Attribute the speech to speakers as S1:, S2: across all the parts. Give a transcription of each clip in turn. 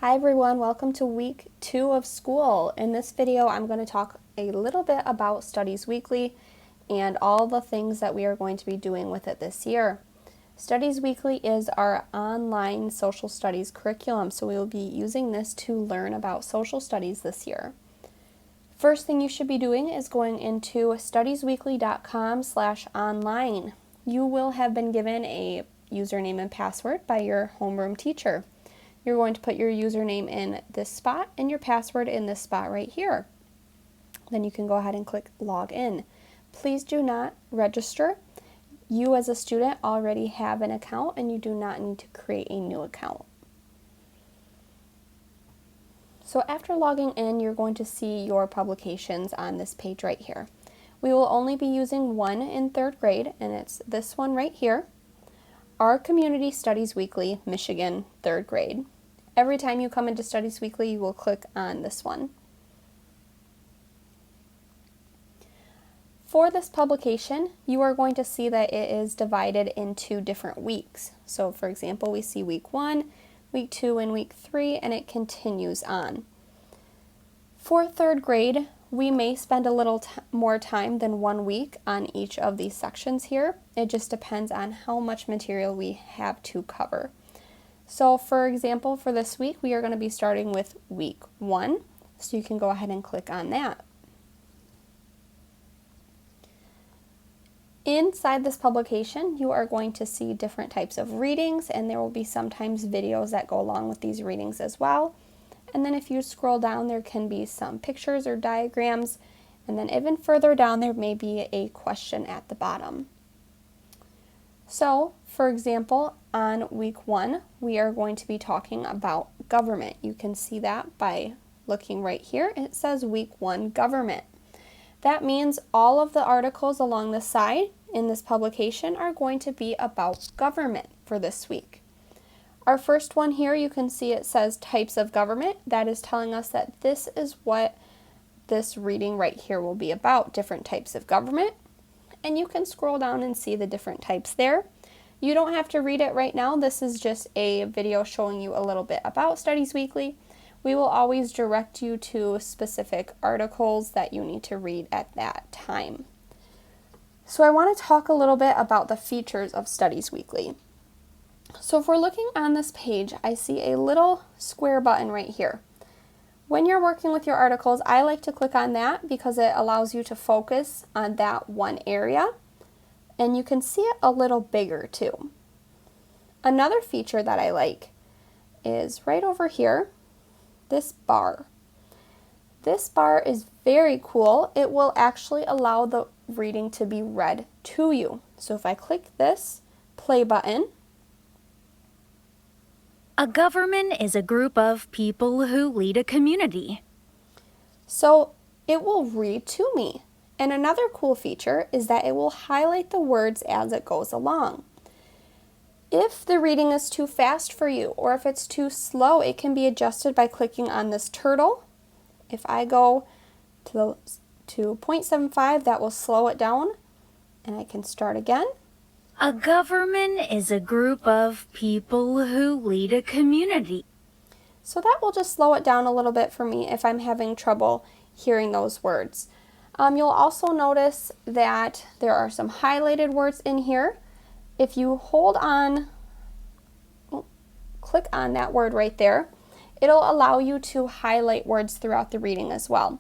S1: Hi everyone, welcome to week 2 of school. In this video, I'm going to talk a little bit about Studies Weekly and all the things that we are going to be doing with it this year. Studies Weekly is our online social studies curriculum, so we will be using this to learn about social studies this year. First thing you should be doing is going into studiesweekly.com/online. You will have been given a username and password by your homeroom teacher. You're going to put your username in this spot and your password in this spot right here. Then you can go ahead and click log in. Please do not register. You as a student already have an account and you do not need to create a new account. So after logging in, you're going to see your publications on this page right here. We will only be using one in 3rd grade, and it's this one right here. Our Community Studies Weekly, Michigan, 3rd grade. Every time you come into Studies Weekly, you will click on this one. For this publication, you are going to see that it is divided into different weeks. So for example, we see week 1, week 2, and week 3, and it continues on. For 3rd grade, we may spend a little more time than 1 week on each of these sections here. It just depends on how much material we have to cover. So for example, for this week, we are going to be starting with week 1. So you can go ahead and click on that. Inside this publication, you are going to see different types of readings, and there will be sometimes videos that go along with these readings as well. And then if you scroll down, there can be some pictures or diagrams, and then even further down there may be a question at the bottom. So, for example, on week 1, we are going to be talking about government. You can see that by looking right here. It says week 1 government. That means all of the articles along the side in this publication are going to be about government for this week. Our first one here, you can see it says types of government. That is telling us that this is what this reading right here will be about, different types of government. And you can scroll down and see the different types there. You don't have to read it right now. This is just a video showing you a little bit about Studies Weekly. We will always direct you to specific articles that you need to read at that time. So I want to talk a little bit about the features of Studies Weekly. So if we're looking on this page, I see a little square button right here. When you're working with your articles, I like to click on that because it allows you to focus on that one area, and you can see it a little bigger too. Another feature that I like is right over here, this bar. This bar is very cool. It will actually allow the reading to be read to you. So if I click this play button,
S2: a government is a group of people who lead a community.
S1: So it will read to me. And another cool feature is that it will highlight the words as it goes along. If the reading is too fast for you or if it's too slow, it can be adjusted by clicking on this turtle. If I go to 0.75, that will slow it down, and I can start again.
S2: A government is a group of people who lead a community.
S1: So that will just slow it down a little bit for me if I'm having trouble hearing those words. You'll also notice that there are some highlighted words in here. If you click on that word right there, it'll allow you to highlight words throughout the reading as well.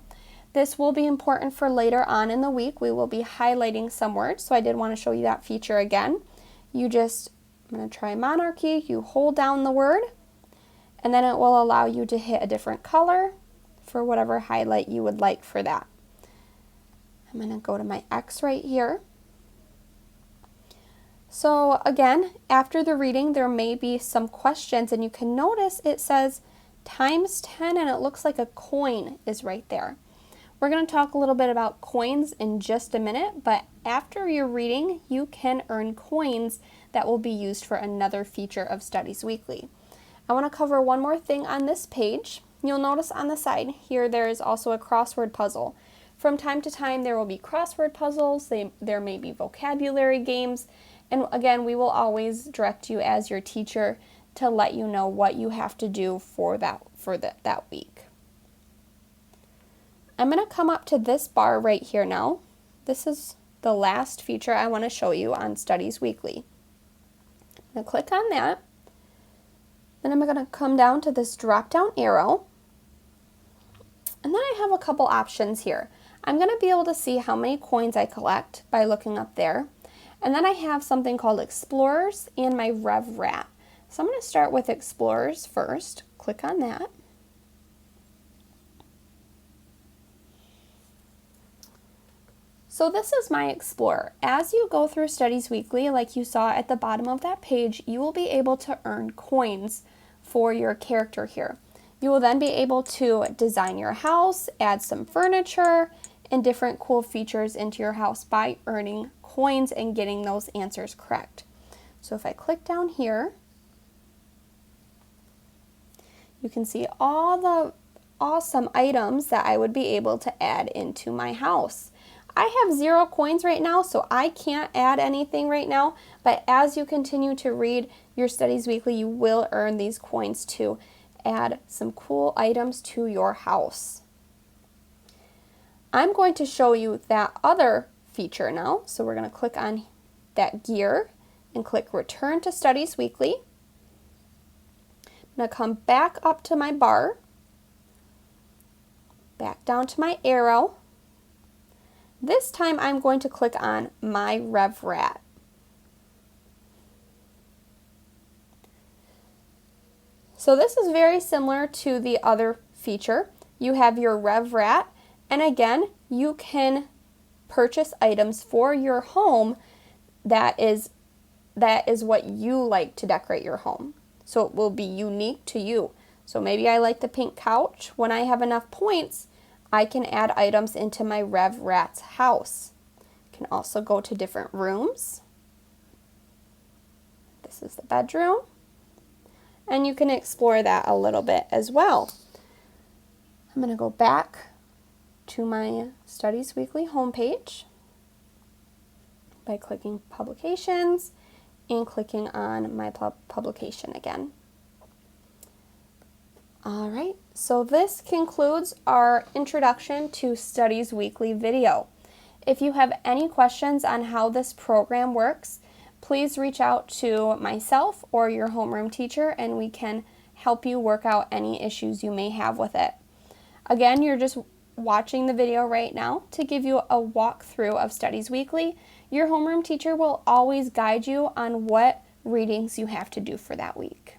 S1: This will be important for later on in the week. We will be highlighting some words, so I did want to show you that feature again. I'm going to try monarchy. You hold down the word, and then it will allow you to hit a different color for whatever highlight you would like for that. I'm going to go to my X right here. So again, after the reading, there may be some questions, and you can notice it says times 10, and it looks like a coin is right there. We're going to talk a little bit about coins in just a minute, but after your reading, you can earn coins that will be used for another feature of Studies Weekly. I want to cover one more thing on this page. You'll notice on the side here there is also a crossword puzzle. From time to time there will be crossword puzzles, there may be vocabulary games, and again we will always direct you as your teacher to let you know what you have to do for that week. I'm going to come up to this bar right here now. This is the last feature I want to show you on Studies Weekly. I'm going to click on that. Then I'm going to come down to this drop-down arrow. And then I have a couple options here. I'm going to be able to see how many coins I collect by looking up there. And then I have something called Explorers and my RevRat. So I'm going to start with Explorers first. Click on that. So this is my Explorer. As you go through Studies Weekly, like you saw at the bottom of that page, you will be able to earn coins for your character here. You will then be able to design your house, add some furniture, and different cool features into your house by earning coins and getting those answers correct. So if I click down here, you can see all the awesome items that I would be able to add into my house. I have 0 coins right now, so I can't add anything right now, but as you continue to read your Studies Weekly, you will earn these coins to add some cool items to your house. I'm going to show you that other feature now, so we're going to click on that gear and click Return to Studies Weekly. I'm going to come back up to my bar, back down to my arrow. This time I'm going to click on my RevRat. So this is very similar to the other feature. You have your RevRat, and again, you can purchase items for your home that is what you like to decorate your home. So it will be unique to you. So maybe I like the pink couch. When I have enough points, I can add items into my RevRat's house. You can also go to different rooms. This is the bedroom. And you can explore that a little bit as well. I'm going to go back to my Studies Weekly homepage by clicking Publications and clicking on my publication again. All right, so this concludes our Introduction to Studies Weekly video. If you have any questions on how this program works, please reach out to myself or your homeroom teacher and we can help you work out any issues you may have with it. Again, you're just watching the video right now to give you a walkthrough of Studies Weekly. Your homeroom teacher will always guide you on what readings you have to do for that week.